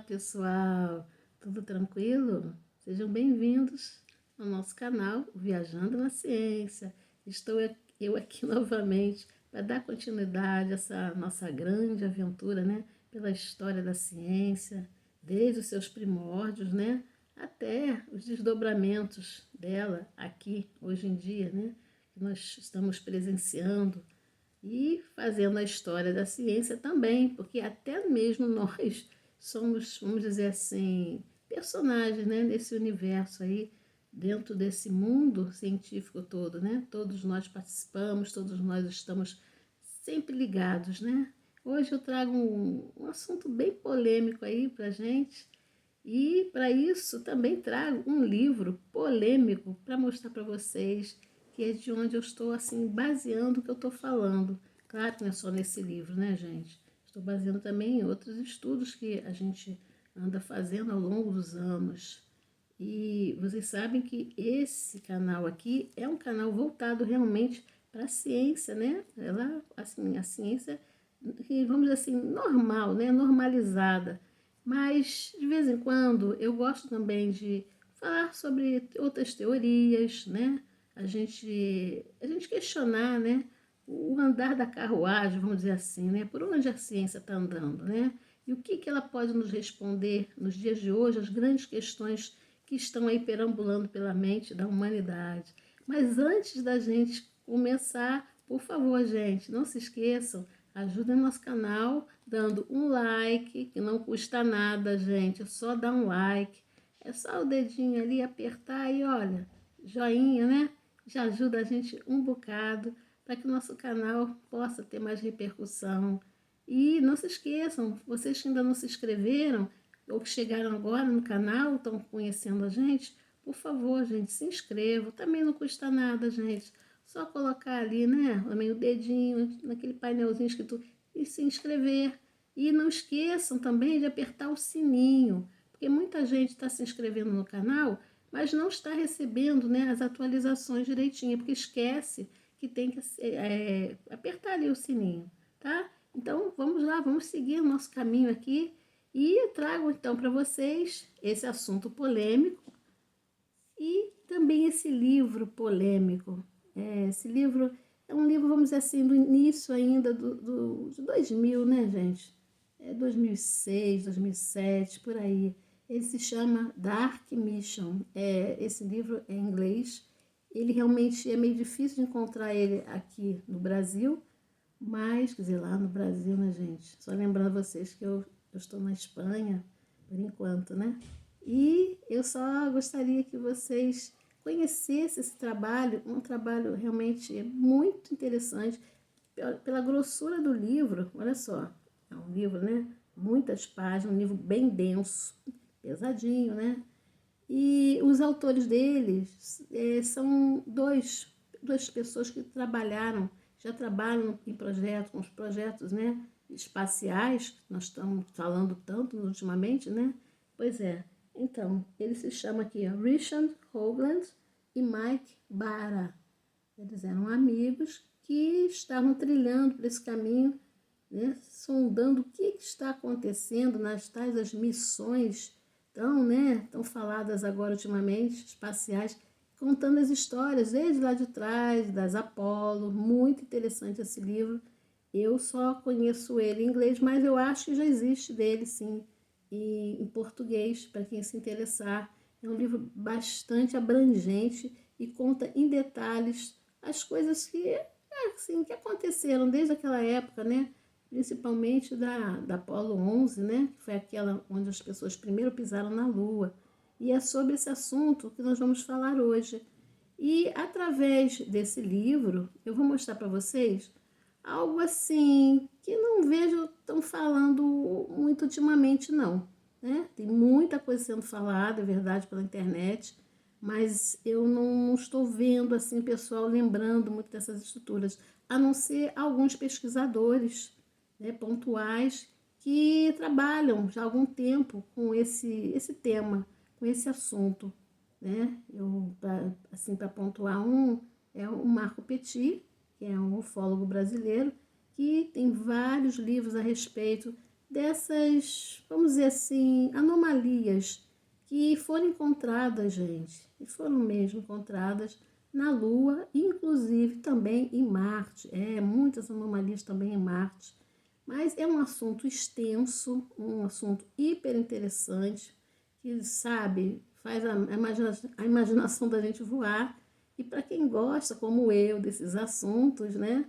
pessoal, tudo tranquilo? Sejam bem-vindos ao nosso canal Viajando na Ciência. Estou eu aqui novamente para dar continuidade a essa nossa grande aventura, né? Pela história da ciência, desde os seus primórdios, né? Até os desdobramentos dela aqui, hoje em dia, né? Que nós estamos presenciando e fazendo a história da ciência também, porque até mesmo nós somos, vamos dizer assim, personagens, né, nesse universo aí, dentro desse mundo científico todo, né? Todos nós participamos, todos nós estamos sempre ligados, né? Hoje eu trago um assunto bem polêmico aí pra gente, e para isso também trago um livro polêmico para mostrar para vocês que é de onde eu estou assim baseando o que eu estou falando. Claro que não é só nesse livro, né, gente? Estou baseando também em outros estudos que a gente anda fazendo ao longo dos anos. E vocês sabem que esse canal aqui é um canal voltado realmente para a ciência, né? Ela, assim, a ciência, vamos dizer assim, normal, né? Normalizada. Mas, de vez em quando, eu gosto também de falar sobre outras teorias, né? A gente questionar, né? O andar da carruagem, vamos dizer assim, né? Por onde a ciência está andando, né? E o que ela pode nos responder nos dias de hoje, as grandes questões que estão aí perambulando pela mente da humanidade. Mas antes da gente começar, por favor, gente, não se esqueçam, ajudem nosso canal dando um like, que não custa nada, gente, é só dar um like. É só o dedinho ali apertar e olha, joinha, né? Já ajuda a gente um bocado para que o nosso canal possa ter mais repercussão. E não se esqueçam, vocês que ainda não se inscreveram, ou que chegaram agora no canal, estão conhecendo a gente, por favor, gente, se inscrevam. Também não custa nada, gente. Só colocar ali, né, também o dedinho naquele painelzinho escrito e se inscrever. E não esqueçam também de apertar o sininho, porque muita gente está se inscrevendo no canal, mas não está recebendo, né, as atualizações direitinho, porque esquece que tem que apertar ali o sininho, tá? Então, vamos lá, vamos seguir o nosso caminho aqui e trago então para vocês esse assunto polêmico e também esse livro polêmico. Esse livro é um livro, vamos dizer assim, do início ainda de 2000, né, gente? 2006, 2007, por aí. Ele se chama Dark Mission. Esse livro é em inglês. Ele realmente é meio difícil de encontrar ele aqui no Brasil, mas, quer dizer, lá no Brasil, né, gente? Só lembrando vocês que eu estou na Espanha, por enquanto, né? E eu só gostaria que vocês conhecessem esse trabalho, um trabalho realmente muito interessante, pela grossura do livro. Olha só, é um livro, né? Muitas páginas, um livro bem denso, pesadinho, né? E os autores deles são duas pessoas que já trabalham em projetos, com os projetos, né, espaciais, que nós estamos falando tanto ultimamente, né? Pois é. Então, ele se chama aqui Richard Hoagland e Mike Bara. Eles eram amigos que estavam trilhando por esse caminho, né, sondando o que está acontecendo nas tais as missões tão faladas agora ultimamente, espaciais, contando as histórias desde lá de trás, das Apollo. Muito interessante esse livro. Eu só conheço ele em inglês, mas eu acho que já existe dele, sim, em português, para quem se interessar. É um livro bastante abrangente e conta em detalhes as coisas que aconteceram desde aquela época, né? Principalmente da Apollo 11, né? Que foi aquela onde as pessoas primeiro pisaram na Lua. E é sobre esse assunto que nós vamos falar hoje. E através desse livro, eu vou mostrar para vocês algo assim que não vejo tão falando muito ultimamente, não. Né? Tem muita coisa sendo falada, é verdade, pela internet, mas eu não estou vendo assim pessoal lembrando muito dessas estruturas, a não ser alguns pesquisadores, né, pontuais que trabalham já há algum tempo com esse tema, com esse assunto. Né? Para pontuar é o Marco Petit, que é um ufólogo brasileiro, que tem vários livros a respeito dessas, vamos dizer assim, anomalias que foram encontradas, gente, e foram mesmo encontradas na Lua, inclusive também em Marte. Muitas anomalias também em Marte. Mas é um assunto extenso, um assunto hiper interessante, que, sabe, faz a imaginação da gente voar. E para quem gosta, como eu, desses assuntos, né,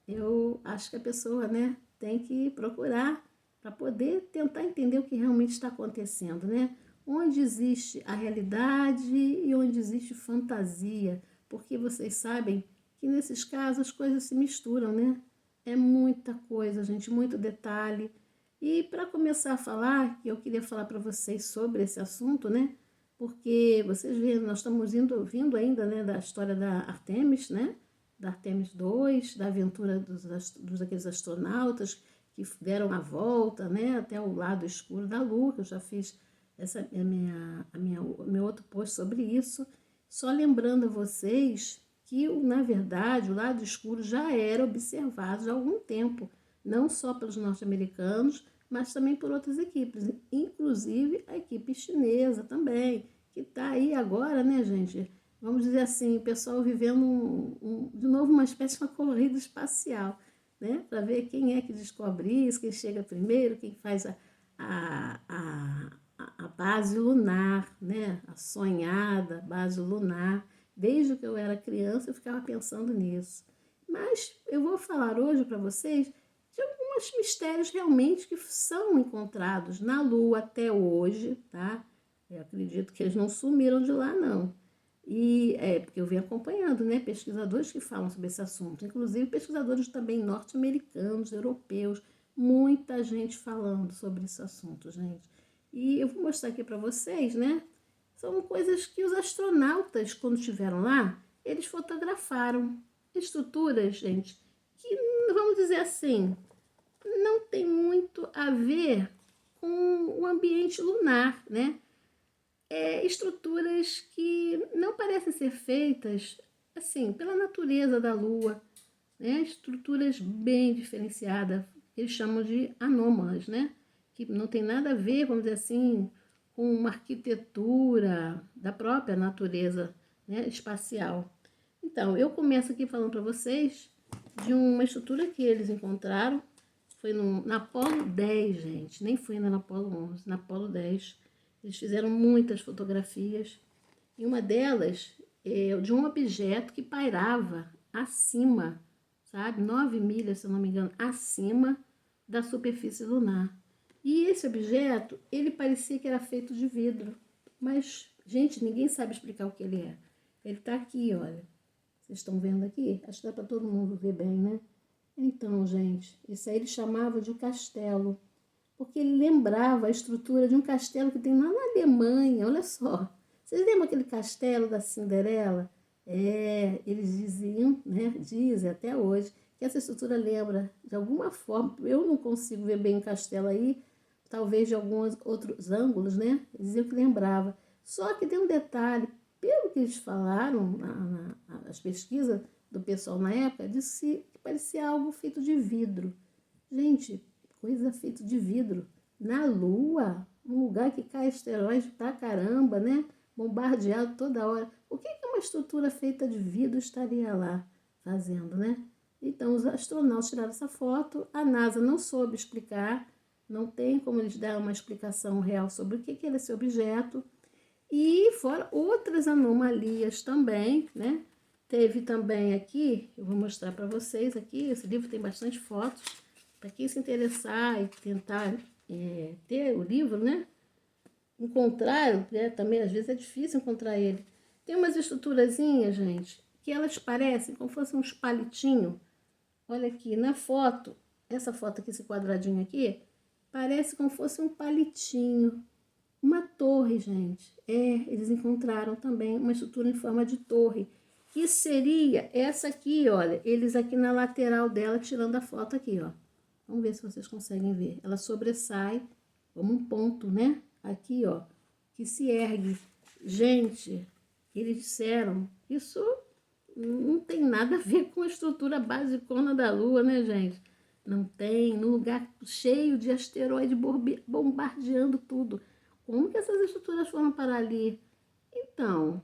eu acho que a pessoa, né, tem que procurar para poder tentar entender o que realmente está acontecendo, né? Onde existe a realidade e onde existe fantasia, porque vocês sabem que nesses casos as coisas se misturam, né? É muita coisa, gente, muito detalhe. E para começar a falar, eu queria falar para vocês sobre esse assunto, né? Porque vocês veem, nós estamos vindo ainda, né, da história da Artemis, né? Da Artemis 2, da aventura dos aqueles astronautas que deram a volta, né, até o lado escuro da Lua, que eu já fiz o meu outro post sobre isso. Só lembrando a vocês que, na verdade, o lado escuro já era observado há algum tempo, não só pelos norte-americanos, mas também por outras equipes, inclusive a equipe chinesa também, que está aí agora, né, gente? Vamos dizer assim, o pessoal vivendo de novo uma espécie de uma corrida espacial, né? Para ver quem é que descobre isso, quem chega primeiro, quem faz a, a, a base lunar, né? A sonhada base lunar. Desde que eu era criança, eu ficava pensando nisso. Mas eu vou falar hoje para vocês de alguns mistérios realmente que são encontrados na Lua até hoje, tá? Eu acredito que eles não sumiram de lá, não. E porque eu venho acompanhando, né, pesquisadores que falam sobre esse assunto, inclusive pesquisadores também norte-americanos, europeus, muita gente falando sobre esse assunto, gente. E eu vou mostrar aqui para vocês, né? São coisas que os astronautas, quando estiveram lá, eles fotografaram. Estruturas, gente, que, vamos dizer assim, não tem muito a ver com o ambiente lunar, né? Estruturas que não parecem ser feitas, assim, pela natureza da Lua, né? Estruturas bem diferenciadas, eles chamam de anômalas, né? Que não tem nada a ver, vamos dizer assim, com uma arquitetura da própria natureza, né, espacial. Então, eu começo aqui falando para vocês de uma estrutura que eles encontraram, foi na Apolo 10, gente, nem foi ainda na Apolo 11, na Apolo 10. Eles fizeram muitas fotografias, e uma delas é de um objeto que pairava acima, sabe, 9 milhas, se eu não me engano, acima da superfície lunar. E esse objeto, ele parecia que era feito de vidro, mas, gente, ninguém sabe explicar o que ele é. Ele está aqui, olha. Vocês estão vendo aqui? Acho que dá para todo mundo ver bem, né? Então, gente, isso aí ele chamava de castelo, porque ele lembrava a estrutura de um castelo que tem lá na Alemanha, olha só. Vocês lembram aquele castelo da Cinderela? Eles diziam, né, dizem até hoje, que essa estrutura lembra, de alguma forma, eu não consigo ver bem o castelo aí, talvez de alguns outros ângulos, né? Eles diziam que lembrava. Só que tem um detalhe, pelo que eles falaram, as pesquisas do pessoal na época, disse que parecia algo feito de vidro. Gente, coisa feita de vidro. Na Lua, um lugar que cai asteroide pra caramba, né? Bombardeado toda hora. O que uma estrutura feita de vidro estaria lá fazendo, né? Então, os astronautas tiraram essa foto. A NASA não soube explicar. Não tem como eles dar uma explicação real sobre o que era esse objeto. E fora outras anomalias também, né? Teve também aqui, eu vou mostrar para vocês aqui, esse livro tem bastante fotos, para quem se interessar e tentar ter o livro, né? Encontrar, né? Também às vezes é difícil encontrar ele. Tem umas estruturazinhas, gente, que elas parecem como se fossem uns palitinhos. Olha aqui, na foto, essa foto aqui, esse quadradinho aqui, parece como se fosse um palitinho. Uma torre, gente. Eles encontraram também uma estrutura em forma de torre, que seria essa aqui, olha, eles aqui na lateral dela, tirando a foto aqui, ó. Vamos ver se vocês conseguem ver. Ela sobressai como um ponto, né? Aqui, ó, que se ergue. Gente, eles disseram, isso não tem nada a ver com a estrutura basicona da Lua, né, gente? Não tem, num lugar cheio de asteroide bombardeando tudo. Como que essas estruturas foram parar ali? Então,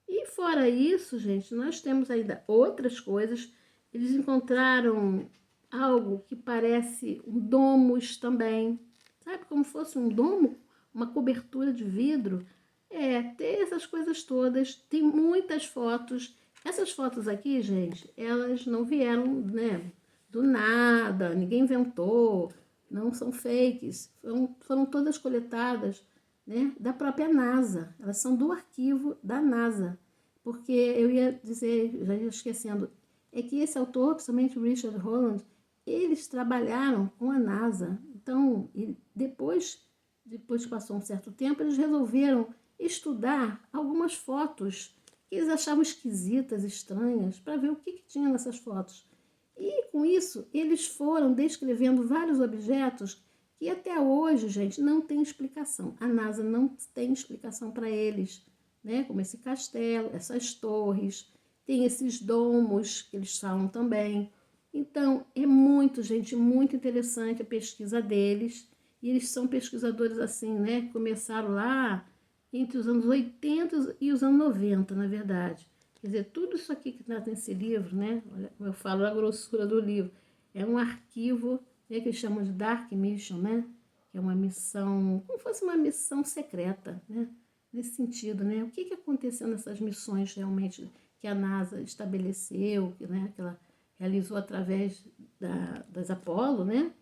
e fora isso, gente, nós temos ainda outras coisas. Eles encontraram algo que parece um domus também. Sabe, como fosse um domo, uma cobertura de vidro. Tem essas coisas todas, tem muitas fotos. Essas fotos aqui, gente, elas não vieram, né, do nada, ninguém inventou, não são fakes, foram todas coletadas, né, da própria NASA. Elas são do arquivo da NASA. Porque eu ia dizer, já ia esquecendo, é que esse autor, principalmente o Richard Holland, eles trabalharam com a NASA. Então, depois que passou um certo tempo, eles resolveram estudar algumas fotos que eles achavam esquisitas, estranhas, para ver o que tinha nessas fotos. E com isso, eles foram descrevendo vários objetos que até hoje, gente, não tem explicação. A NASA não tem explicação para eles, né? Como esse castelo, essas torres, tem esses domos que eles falam também. Então, é muito, gente, muito interessante a pesquisa deles. E eles são pesquisadores assim, né? Começaram lá entre os anos 80 e os anos 90, na verdade. Quer dizer, tudo isso aqui que está nesse livro, né? Olha, eu falo a grossura do livro. É um arquivo, né, que eles chamam de Dark Mission, né? Que é uma missão, como se fosse uma missão secreta, né? Nesse sentido, né? O que aconteceu nessas missões realmente que a NASA estabeleceu, né? Que ela realizou através das Apollo, né?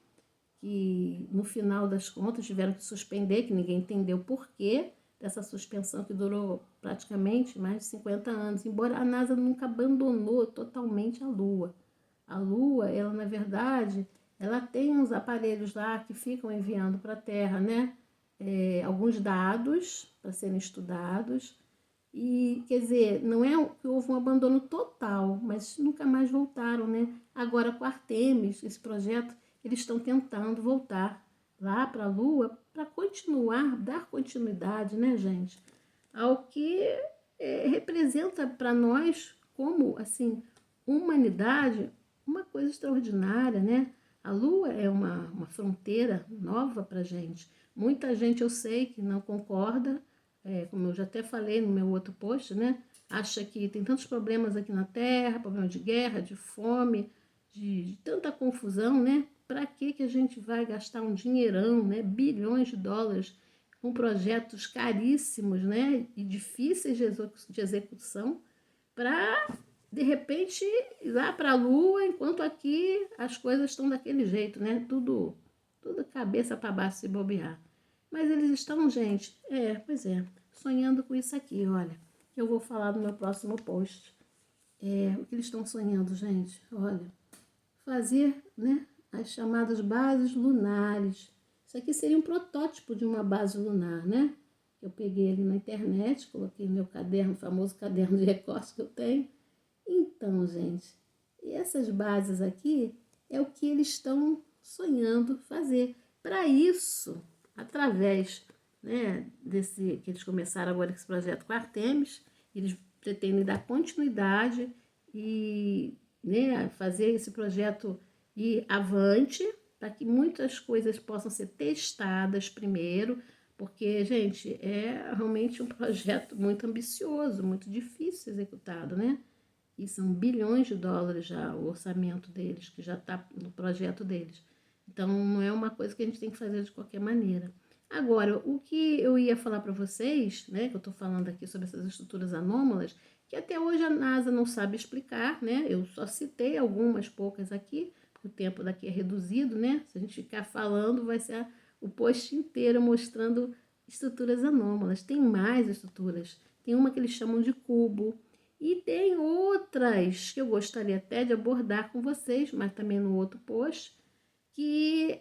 Que no final das contas tiveram que suspender, que ninguém entendeu o porquê dessa suspensão que durou praticamente mais de 50 anos, embora a NASA nunca abandonou totalmente a Lua. A Lua, ela na verdade, ela tem uns aparelhos lá que ficam enviando para a Terra, né? Alguns dados para serem estudados. E, quer dizer, não é que houve um abandono total, mas nunca mais voltaram, né? Agora, com Artemis, esse projeto, eles estão tentando voltar lá para a Lua para continuar, dar continuidade, né, gente? Ao que representa para nós, como, assim, humanidade, uma coisa extraordinária, né? A Lua é uma fronteira nova para gente. Muita gente, eu sei, que não concorda, como eu já até falei no meu outro post, né? Acha que tem tantos problemas aqui na Terra, problema de guerra, de fome, de tanta confusão, né? Para que a gente vai gastar um dinheirão, né? Bilhões de dólares com projetos caríssimos, né? E difíceis de execução, para de repente ir lá para a Lua, enquanto aqui as coisas estão daquele jeito, né? Tudo cabeça para baixo se bobear. Mas eles estão, gente, pois é, sonhando com isso aqui, olha. Eu vou falar no meu próximo post. O que eles estão sonhando, gente? Olha, fazer, né, as chamadas bases lunares. Isso aqui seria um protótipo de uma base lunar, né? Eu peguei ali na internet, coloquei no meu caderno, o famoso caderno de recorte que eu tenho. Então, gente, essas bases aqui é o que eles estão sonhando fazer. Para isso, através, né, desse que eles começaram agora com esse projeto com a Artemis, eles pretendem dar continuidade e, né, fazer esse projeto ir avante, para que muitas coisas possam ser testadas primeiro, porque, gente, é realmente um projeto muito ambicioso, muito difícil executado, né? E são bilhões de dólares já o orçamento deles, que já está no projeto deles. Então, não é uma coisa que a gente tem que fazer de qualquer maneira. Agora, o que eu ia falar para vocês, né, que eu estou falando aqui sobre essas estruturas anômalas, que até hoje a NASA não sabe explicar, né? Eu só citei algumas poucas aqui, porque o tempo daqui é reduzido, né? Se a gente ficar falando, vai ser o post inteiro mostrando estruturas anômalas. Tem mais estruturas. Tem uma que eles chamam de cubo, e tem outras que eu gostaria até de abordar com vocês, mas também no outro post, que,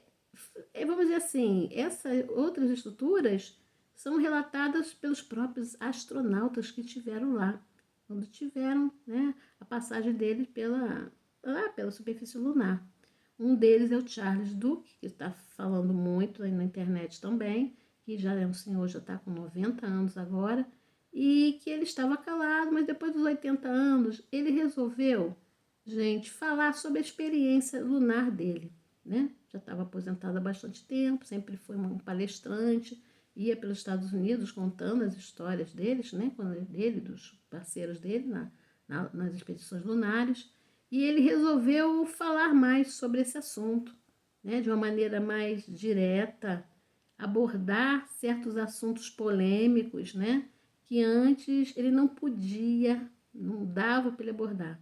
vamos dizer assim, essas outras estruturas são relatadas pelos próprios astronautas que estiveram lá, quando tiveram, né, a passagem deles pela superfície lunar. Um deles é o Charles Duke, que está falando muito aí na internet também, que já é um senhor, já está com 90 anos agora, e que ele estava calado, mas depois dos 80 anos, ele resolveu, gente, falar sobre a experiência lunar dele. né? Já estava aposentado há bastante tempo, sempre foi um palestrante, ia pelos Estados Unidos contando as histórias deles, né? Dele, dos parceiros dele nas expedições lunares. E ele resolveu falar mais sobre esse assunto, né? De uma maneira mais direta, abordar certos assuntos polêmicos, né? Que antes ele não podia, não dava para ele abordar.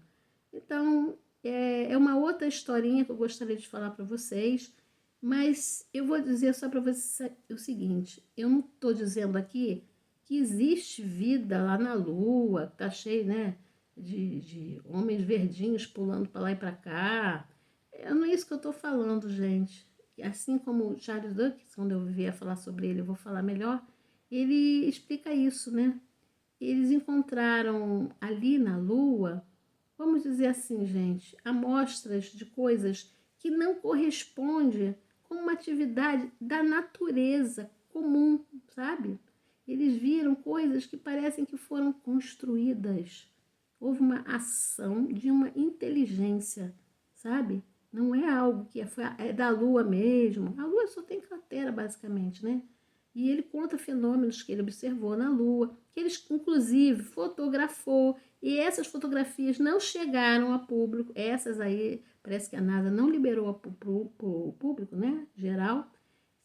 Então, é uma outra historinha que eu gostaria de falar para vocês, mas eu vou dizer só para vocês o seguinte: eu não estou dizendo aqui que existe vida lá na Lua, que está cheio, né, de homens verdinhos pulando para lá e para cá. Não é isso que eu estou falando, gente. Assim como Charles Dickens, quando eu vier falar sobre ele, eu vou falar melhor, ele explica isso, né? Eles encontraram ali na Lua, vamos dizer assim, gente, amostras de coisas que não correspondem com uma atividade da natureza comum, sabe? Eles viram coisas que parecem que foram construídas. Houve uma ação de uma inteligência, sabe? Não é algo que é da Lua mesmo. A Lua só tem cratera, basicamente, né? E ele conta fenômenos que ele observou na Lua, que ele inclusive fotografou, e essas fotografias não chegaram a público. Essas aí, parece que a NASA não liberou para o público, né, geral.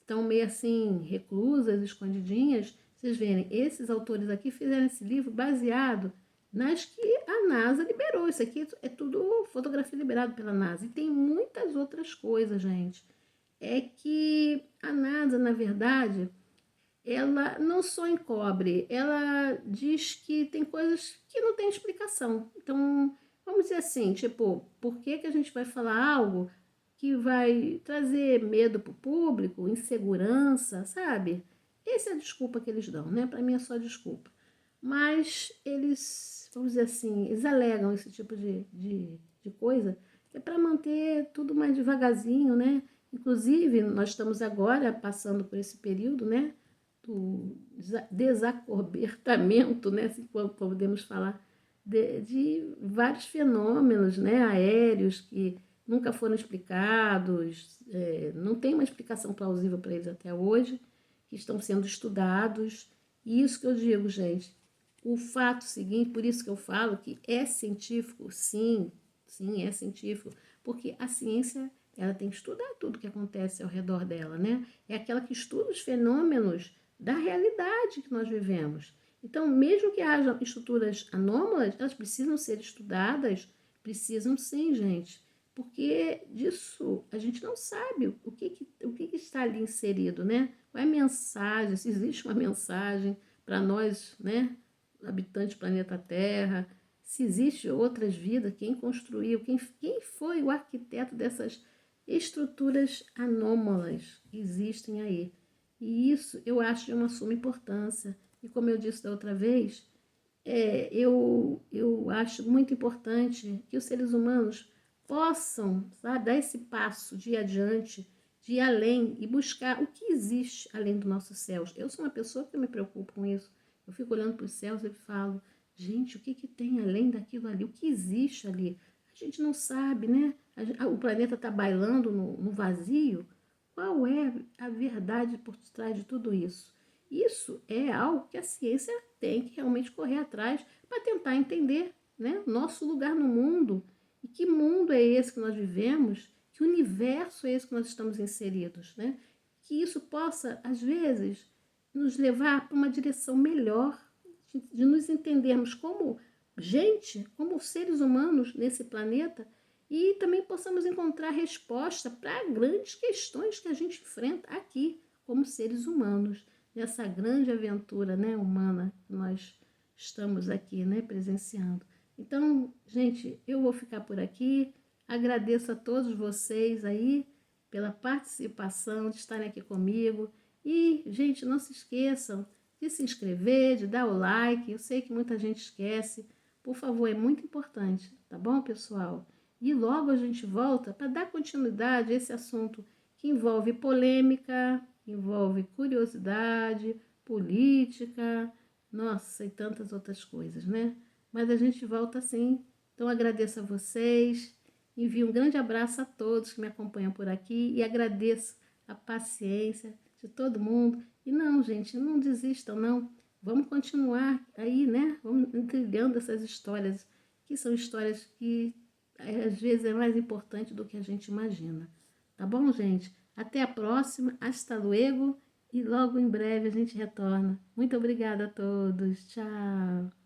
Estão meio assim, reclusas, escondidinhas. Vocês verem, esses autores aqui fizeram esse livro baseado nas que a NASA liberou. Isso aqui é tudo fotografia liberada pela NASA. E tem muitas outras coisas, gente. É que a NASA, na verdade, ela não só encobre, ela diz que tem coisas que não tem explicação. Então, vamos dizer assim, tipo, por que que a gente vai falar algo que vai trazer medo para o público, insegurança, sabe? Essa é a desculpa que eles dão, né? Para mim é só desculpa. Mas eles, vamos dizer assim, eles alegam esse tipo de coisa, que é para manter tudo mais devagarzinho, né? Inclusive, nós estamos agora passando por esse período, né? Do desacobertamento, né, se podemos falar, de vários fenômenos, né, aéreos que nunca foram explicados, não tem uma explicação plausível para eles até hoje, que estão sendo estudados. E isso que eu digo, gente, o fato seguinte, por isso que eu falo que é científico, sim, sim, é científico, porque a ciência, ela tem que estudar tudo que acontece ao redor dela, né? É aquela que estuda os fenômenos da realidade que nós vivemos. Então, mesmo que haja estruturas anômalas, elas precisam ser estudadas, precisam sim, gente, porque disso a gente não sabe o que está ali inserido, né? Qual é a mensagem, se existe uma mensagem para nós, né, habitantes do planeta Terra, se existe outras vidas, quem construiu, quem foi o arquiteto dessas estruturas anômalas que existem aí. E isso eu acho de uma suma importância. E como eu disse da outra vez, eu acho muito importante que os seres humanos possam, sabe, dar esse passo de ir adiante, de ir além e buscar o que existe além dos nossos céus. Eu sou uma pessoa que me preocupa com isso. Eu fico olhando para os céus e falo, gente, o que tem além daquilo ali? O que existe ali? A gente não sabe, né? O planeta está bailando no vazio. Qual é a verdade por trás de tudo isso? Isso é algo que a ciência tem que realmente correr atrás para tentar entender, né, nosso lugar no mundo. E que mundo é esse que nós vivemos? Que universo é esse que nós estamos inseridos? Né? Que isso possa, às vezes, nos levar para uma direção melhor, de nos entendermos como gente, como seres humanos nesse planeta, e também possamos encontrar resposta para grandes questões que a gente enfrenta aqui como seres humanos, nessa grande aventura, né, humana que nós estamos aqui, né, presenciando. Então, gente, eu vou ficar por aqui. Agradeço a todos vocês aí pela participação, de estarem aqui comigo. E, gente, não se esqueçam de se inscrever, de dar o like. Eu sei que muita gente esquece. Por favor, é muito importante, tá bom, pessoal? E logo a gente volta para dar continuidade a esse assunto que envolve polêmica, envolve curiosidade, política, nossa, e tantas outras coisas, né? Mas a gente volta sim. Então agradeço a vocês Envio um grande abraço a todos que me acompanham por aqui e agradeço a paciência de todo mundo. E não, gente, não desistam, não. Vamos continuar aí, né? Vamos trilhando essas histórias, que são histórias que às vezes é mais importante do que a gente imagina. Tá bom, gente? Até a próxima. Hasta luego. E logo em breve a gente retorna. Muito obrigada a todos. Tchau.